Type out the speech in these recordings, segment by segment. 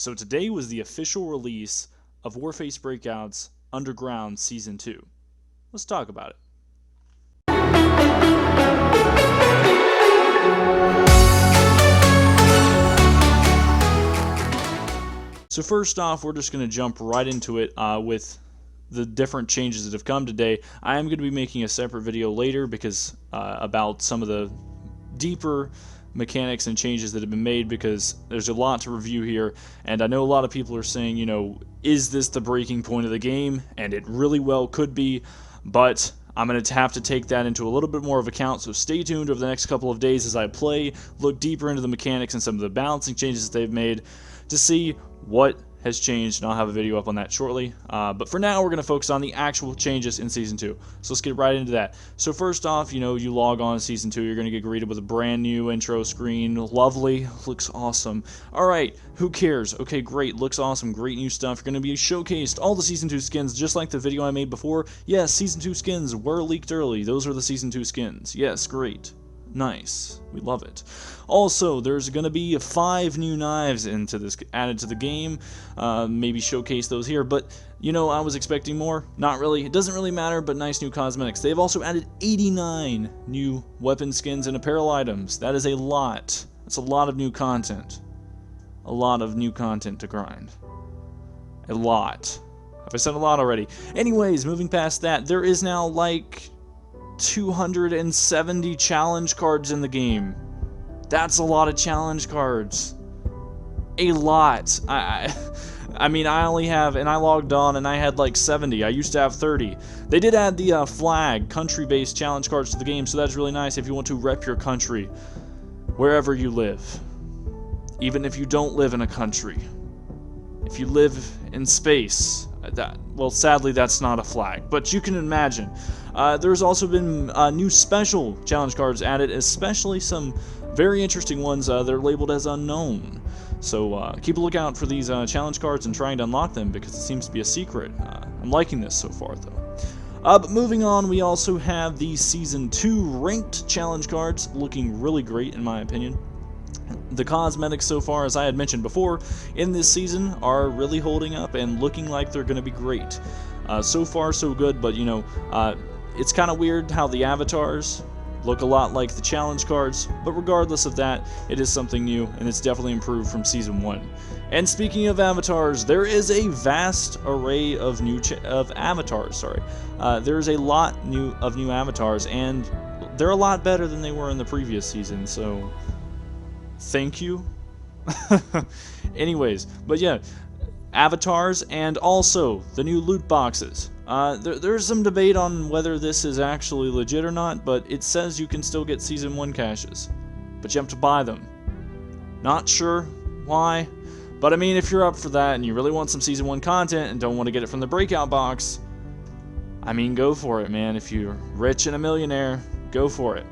So today was the official release of Warface Breakout's Underground Season 2. Let's talk about it. So first off, we're just going to jump right into it with the different changes that have come today. I am going to be making a separate video later because about some of the deeper mechanics and changes that have been made, because there's a lot to review here, and I know a lot of people are saying, you know, is this the breaking point of the game? And it really well could be, but I'm going to have to take that into a little bit more of account, so stay tuned over the next couple of days as I play, look deeper into the mechanics and some of the balancing changes that they've made to see what has changed, and I'll have a video up on that shortly. But for now, we're going to focus on the actual changes in Season 2. So let's get right into that. So first off, you know, you log on to Season 2, you're going to get greeted with a brand new intro screen. Lovely. Looks awesome. Alright, who cares? Okay, great. Looks awesome. Great new stuff. You're going to be showcased all the Season 2 skins, just like the video I made before. Yes, Season 2 skins were leaked early. Those are the Season 2 skins. Yes, great. Nice. We love it. Also, there's going to be 5 new knives added to the game. Maybe showcase those here, but you know, I was expecting more. Not really. It doesn't really matter, but nice new cosmetics. They've also added 89 new weapon skins and apparel items. That is a lot. That's a lot of new content. A lot of new content to grind. A lot. Have I said a lot already? Anyways, moving past that, there is now like 270 challenge cards in the game. That's a lot of challenge cards. A lot. I mean, I only have, and I logged on and I had like 70. I used to have 30. They did add the flag, country-based challenge cards to the game, so that's really nice if you want to rep your country wherever you live. Even if you don't live in a country. If you live in space. Well, sadly, that's not a flag, but you can imagine. There's also been new special challenge cards added, especially some very interesting ones that are labeled as unknown. So keep a lookout for these challenge cards and trying to unlock them, because it seems to be a secret. I'm liking this so far, though. But moving on, we also have the Season 2 ranked challenge cards, looking really great in my opinion. The cosmetics so far, as I had mentioned before, in this season are really holding up and looking like they're going to be great. So far, so good, but you know, it's kind of weird how the avatars look a lot like the challenge cards, but regardless of that, it is something new, and it's definitely improved from Season 1. And speaking of avatars, there is a vast array of avatars, there is a lot of new avatars, and they're a lot better than they were in the previous season, so thank you. Anyways, but yeah, avatars and also the new loot boxes. There's some debate on whether this is actually legit or not, but it says you can still get Season 1 caches, but you have to buy them. Not sure why, but I mean, if you're up for that and you really want some Season 1 content and don't want to get it from the Breakout box, I mean, go for it, man. If you're rich and a millionaire, go for it.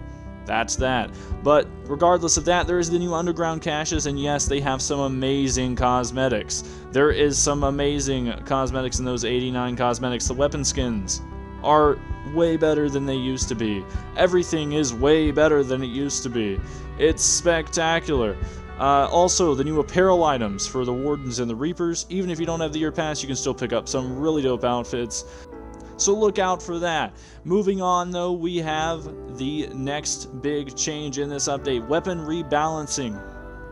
That's that. But regardless of that, there is the new underground caches, and yes, they have some amazing cosmetics. There is some amazing cosmetics in those 89 cosmetics. The weapon skins are way better than they used to be. Everything is way better than it used to be. It's spectacular. Also, the new apparel items for the Wardens and the Reapers. Even if you don't have the year pass, you can still pick up some really dope outfits. So look out for that. Moving on, though, we have the next big change in this update. Weapon rebalancing.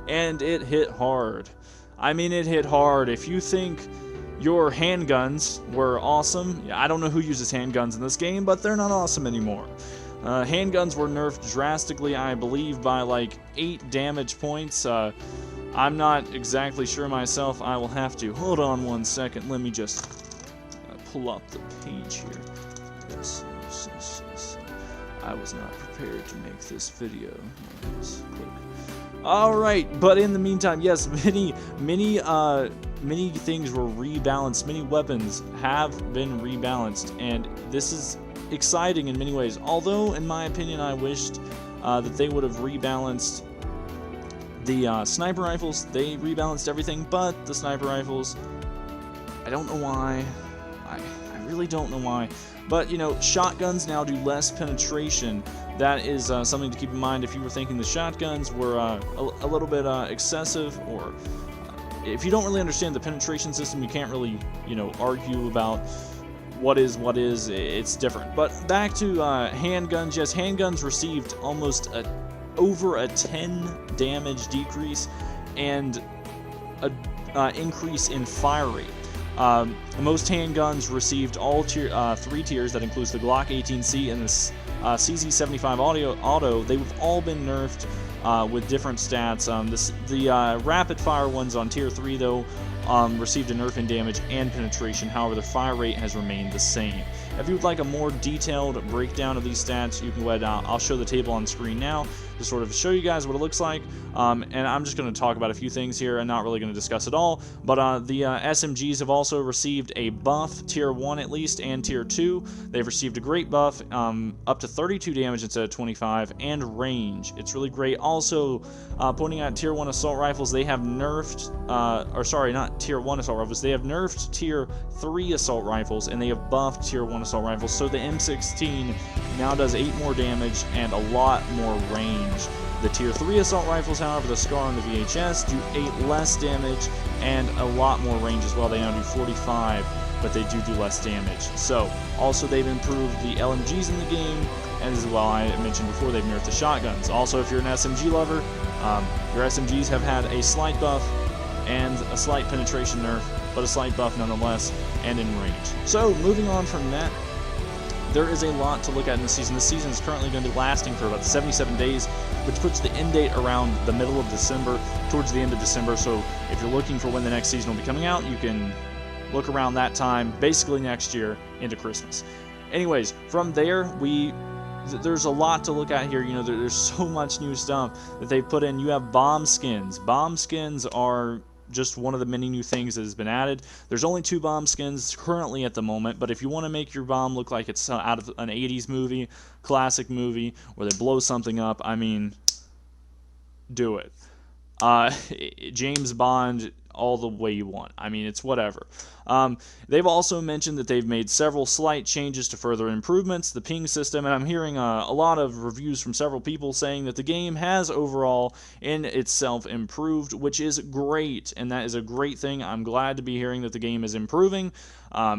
And it hit hard. I mean, it hit hard. If you think your handguns were awesome, I don't know who uses handguns in this game, but they're not awesome anymore. Handguns were nerfed drastically, I believe, by like 8 damage points. I'm not exactly sure myself. I will have to. Hold on one second. Let me just pull up the page here. Yes. I was not prepared to make this video. Yes, alright, but in the meantime, yes, many things were rebalanced. Many weapons have been rebalanced, and this is exciting in many ways. Although, in my opinion, I wished that they would have rebalanced the sniper rifles. They rebalanced everything, but the sniper rifles, I don't know why. I really don't know why. But, you know, shotguns now do less penetration. That is something to keep in mind if you were thinking the shotguns were a little bit excessive or if you don't really understand the penetration system, you can't really, you know, argue about what is. It's different. But back to handguns. Yes, handguns received almost over a 10 damage decrease and a increase in fire rate. Most handguns received all 3 tiers. That includes the Glock 18C and the CZ75 Auto. They've all been nerfed with different stats. The rapid fire ones on tier 3 though received a nerf in damage and penetration. However, the fire rate has remained the same. If you would like a more detailed breakdown of these stats, you can go ahead. I'll show the table on screen now to sort of show you guys what it looks like. And I'm just going to talk about a few things here and not really going to discuss it all. But the SMGs have also received a buff, tier 1 at least, and tier 2. They've received a great buff, up to 32 damage instead of 25, and range. It's really great. Also, pointing out tier 1 assault rifles, they have nerfed, or sorry, not tier 1 assault rifles, they have nerfed tier 3 assault rifles, and they have buffed tier 1 assault rifles. So the M16 now does 8 more damage and a lot more range. The tier 3 assault rifles, however, the SCAR and the VHS, do 8 less damage and a lot more range as well. They now do 45, but they do less damage. So, also they've improved the LMGs in the game, and as well, I mentioned before, they've nerfed the shotguns. Also, if you're an SMG lover, your SMGs have had a slight buff and a slight penetration nerf, but a slight buff nonetheless, and in range. So, moving on from that, there is a lot to look at in the season. This season is currently going to be lasting for about 77 days, which puts the end date around the middle of December, towards the end of December. So if you're looking for when the next season will be coming out, you can look around that time, basically next year into Christmas. Anyways, from there, there's a lot to look at here. You know, there's so much new stuff that they've put in. You have bomb skins. Bomb skins are just one of the many new things that has been added. There's only 2 bomb skins currently at the moment, but if you want to make your bomb look like it's out of an 80s movie, classic movie, where they blow something up, I mean, do it. James Bond all the way you want. I mean, it's whatever. They've also mentioned that they've made several slight changes to further improvements, the ping system, and I'm hearing a lot of reviews from several people saying that the game has overall in itself improved, which is great, and that is a great thing. I'm glad to be hearing that the game is improving.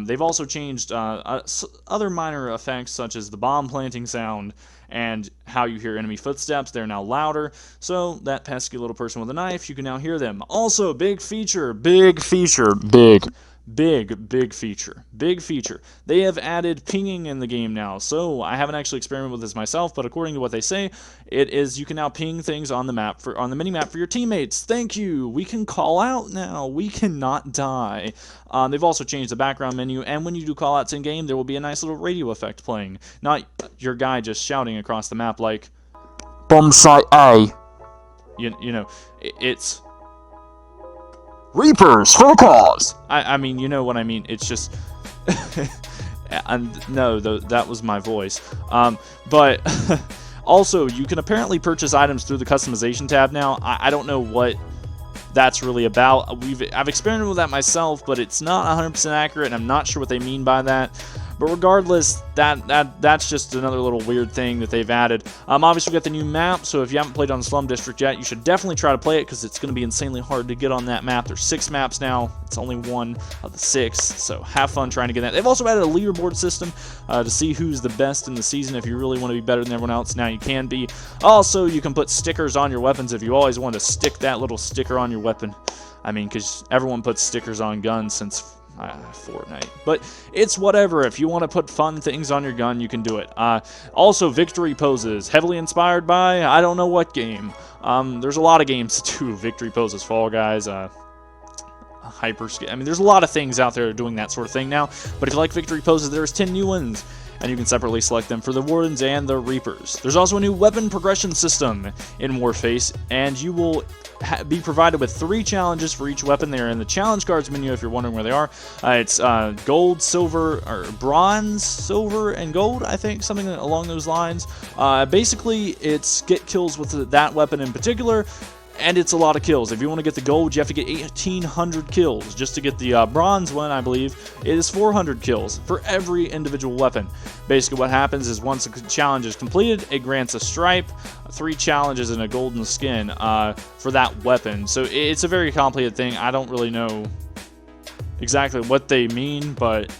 They've also changed other minor effects, such as the bomb planting sound and how you hear enemy footsteps. They're now louder, so that pesky little person with a knife, you can now hear them. Also, big feature. They have added pinging in the game now. So I haven't actually experimented with this myself, but according to what they say, it is you can now ping things on the map on the mini map for your teammates. Thank you. We can call out now. We cannot die. They've also changed the background menu, and when you do call outs in game, there will be a nice little radio effect playing, not your guy just shouting across the map like bomb site A. You know, it's Reapers for the cause. I mean, you know what I mean. It's just, and no, that was my voice. But also, you can apparently purchase items through the customization tab now. I don't know what that's really about. I've experimented with that myself, but it's not 100% accurate, and I'm not sure what they mean by that. But regardless, that's just another little weird thing that they've added. Obviously, we got the new map, so if you haven't played on Slum District yet, you should definitely try to play it, because it's going to be insanely hard to get on that map. There's 6 maps now. It's only one of the 6, so have fun trying to get that. They've also added a leaderboard system to see who's the best in the season. If you really want to be better than everyone else, now you can be. Also, you can put stickers on your weapons if you always want to stick that little sticker on your weapon. I mean, because everyone puts stickers on guns since Fortnite, but it's whatever. If you want to put fun things on your gun, you can do it. Also, victory poses, heavily inspired by I don't know what game. There's a lot of games to do victory poses. Fall Guys, Hyperscape. I mean, there's a lot of things out there doing that sort of thing now. But if you like victory poses, there's 10 new ones, and you can separately select them for the Wardens and the Reapers. There's also a new weapon progression system in Warface, and you will be provided with 3 challenges for each weapon. They're in the challenge cards menu if you're wondering where they are. It's gold, silver, or bronze, silver, and gold, I think, something along those lines. Basically, it's get kills with that weapon in particular, and it's a lot of kills. If you want to get the gold, you have to get 1,800 kills. Just to get the bronze one, I believe, it is 400 kills for every individual weapon. Basically what happens is once a challenge is completed, it grants a stripe, 3 challenges, and a golden skin for that weapon. So it's a very complicated thing. I don't really know exactly what they mean, but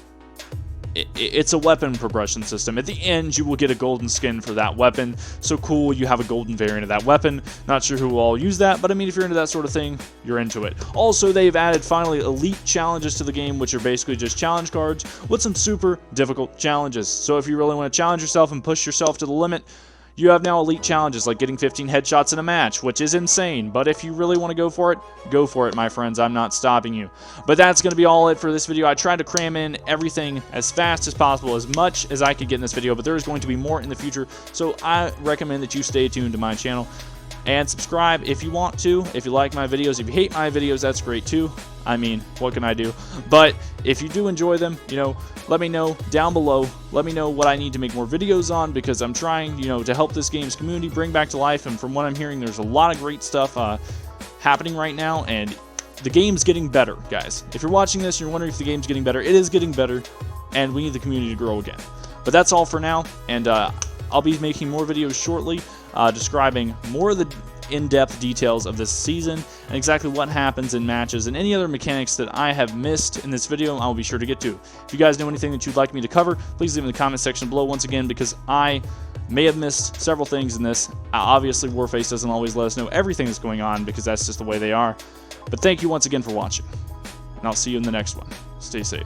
it's a weapon progression system. At the end, you will get a golden skin for that weapon. So cool, you have a golden variant of that weapon. Not sure who will all use that, but I mean, if you're into that sort of thing, you're into it. Also, they've added finally elite challenges to the game, which are basically just challenge cards with some super difficult challenges. So if you really want to challenge yourself and push yourself to the limit, you have now elite challenges like getting 15 headshots in a match, which is insane. But if you really want to go for it, my friends. I'm not stopping you. But that's going to be all it for this video. I tried to cram in everything as fast as possible, as much as I could get in this video, but there is going to be more in the future. So I recommend that you stay tuned to my channel and subscribe if you want to. If you like my videos, if you hate my videos, that's great too. I mean, what can I do? But if you do enjoy them, you know, let me know down below. Let me know what I need to make more videos on, because I'm trying, you know, to help this game's community bring back to life. And from what I'm hearing, there's a lot of great stuff happening right now, and the game's getting better, guys. If you're watching this and you're wondering if the game's getting better, it is getting better, and we need the community to grow again. But that's all for now, and I'll be making more videos shortly, describing more of the in-depth details of this season and exactly what happens in matches and any other mechanics that I have missed in this video. I'll be sure to get to. If you guys know anything that you'd like me to cover, please leave in the comment section below once again, because I may have missed several things in this. Obviously, Warface doesn't always let us know everything that's going on, because that's just the way they are. But thank you once again for watching, and I'll see you in the next one. Stay safe.